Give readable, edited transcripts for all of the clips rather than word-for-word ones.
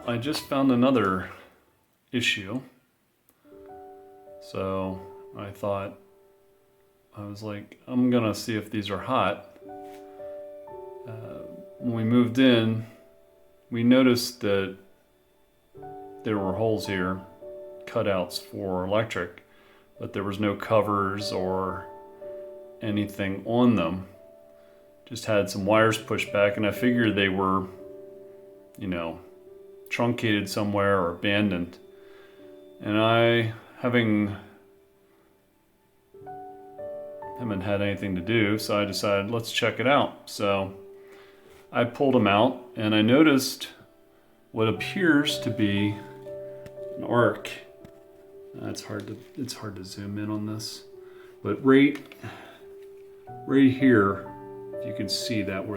I just found another issue. So I was like, I'm gonna see if these are hot. When we moved in, we noticed that there were holes here, cutouts for electric, but there was no covers or anything on them. Just had some wires pushed back, and I figured they were, truncated somewhere or abandoned. And I, haven't had anything to do, so I decided let's check it out. So I pulled them out, and I noticed what appears to be an arc. It's hard to zoom in on this, but right here, if you can see that,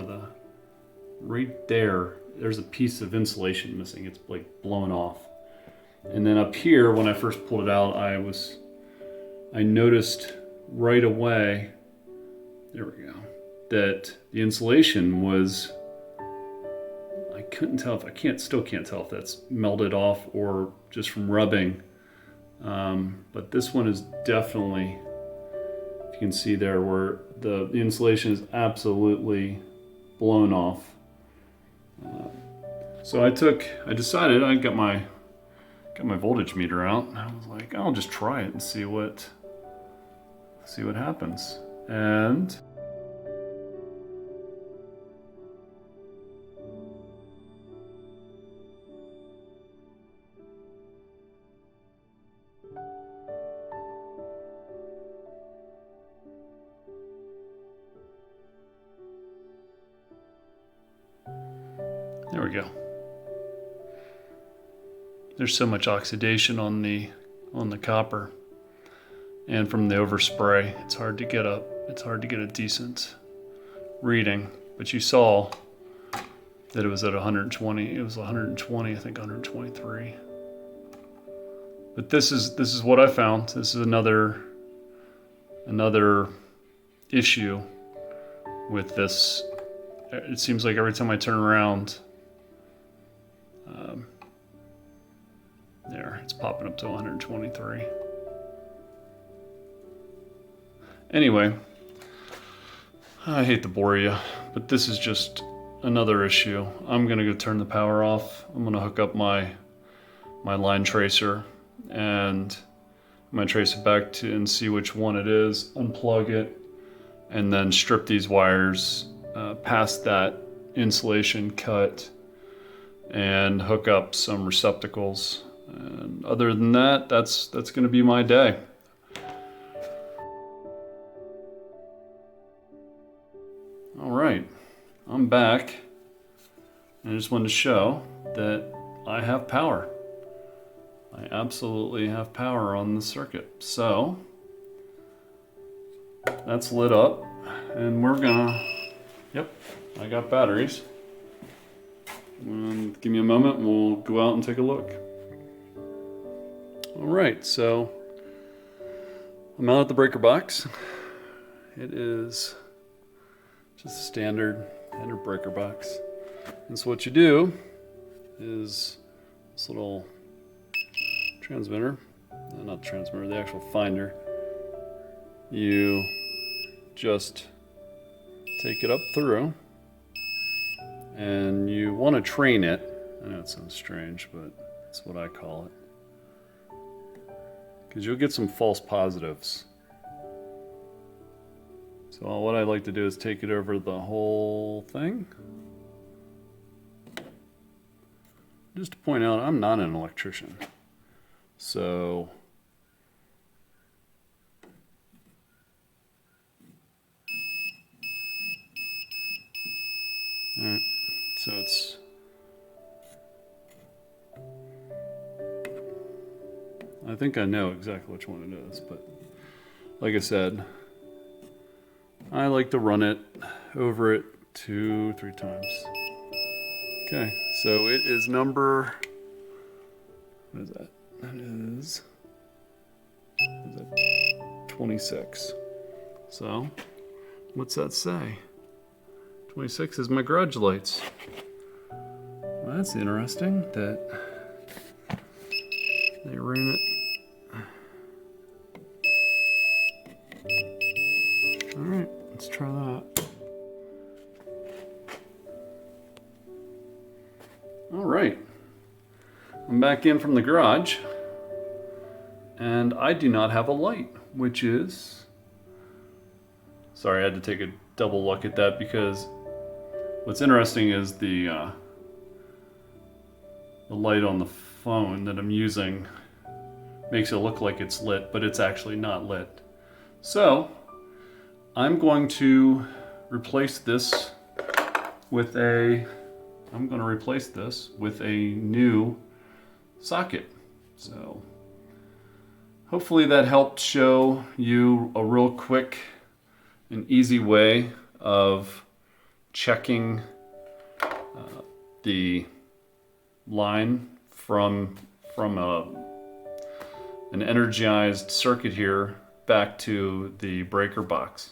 right there's a piece of insulation missing. It's like blown off. And then up here, when I first pulled it out, I noticed right away, there we go, that the insulation was, still can't tell if that's melted off or just from rubbing. But this one is definitely, if you can see there, where the insulation is absolutely blown off. So I decided, I got my voltage meter out, and I was like, I'll just try it and see what happens. And there we go. There's so much oxidation on the copper, and from the overspray, it's hard to get a decent reading. But you saw that it was at 120. It was 120, I think 123. But this is what I found. This is another issue with this. It seems like every time I turn around, there, it's popping up to 123. Anyway, I hate to bore you, but this is just another issue. I'm gonna go turn the power off. I'm gonna hook up my line tracer, and I'm gonna trace it back to and see which one it is, unplug it, and then strip these wires past that insulation cut and hook up some receptacles. And other than that, that's gonna be my day. All right, I'm back, and I just wanted to show that I have power. I absolutely have power on the circuit. So that's lit up, and yep, I got batteries. Give me a moment and we'll go out and take a look. All right, so I'm out at the breaker box. It is just a standard breaker box. And so what you do is this little transmitter, not the transmitter, the actual finder, you just take it up through, and you want to train it. I know it sounds strange, but that's what I call it. Because you'll get some false positives. So what I like to do is take it over the whole thing. Just to point out, I'm not an electrician. So all right, so I think I know exactly which one it is, but like I said, I like to run it over it 2-3 times. Okay, so it is number, what is that? That is 26. So, what's that say? 26 is my garage lights. Well, that's interesting that they ran it. All right, let's try that. All right, I'm back in from the garage, and I do not have a light, which is... Sorry, I had to take a double look at that because what's interesting is the light on the phone that I'm using makes it look like it's lit, but it's actually not lit. So I'm going to replace this with a new socket. So hopefully that helped show you a real quick and easy way of checking the line from an energized circuit here back to the breaker box.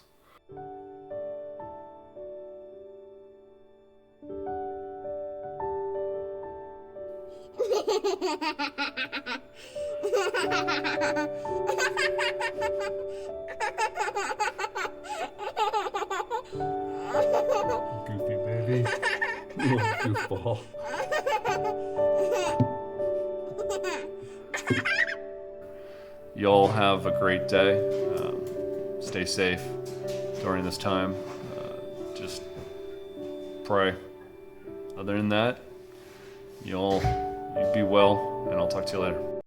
Goofy baby. Little goofball. Y'all have a great day. Stay safe during this time. Just pray. Other than that, you be well, and I'll talk to you later.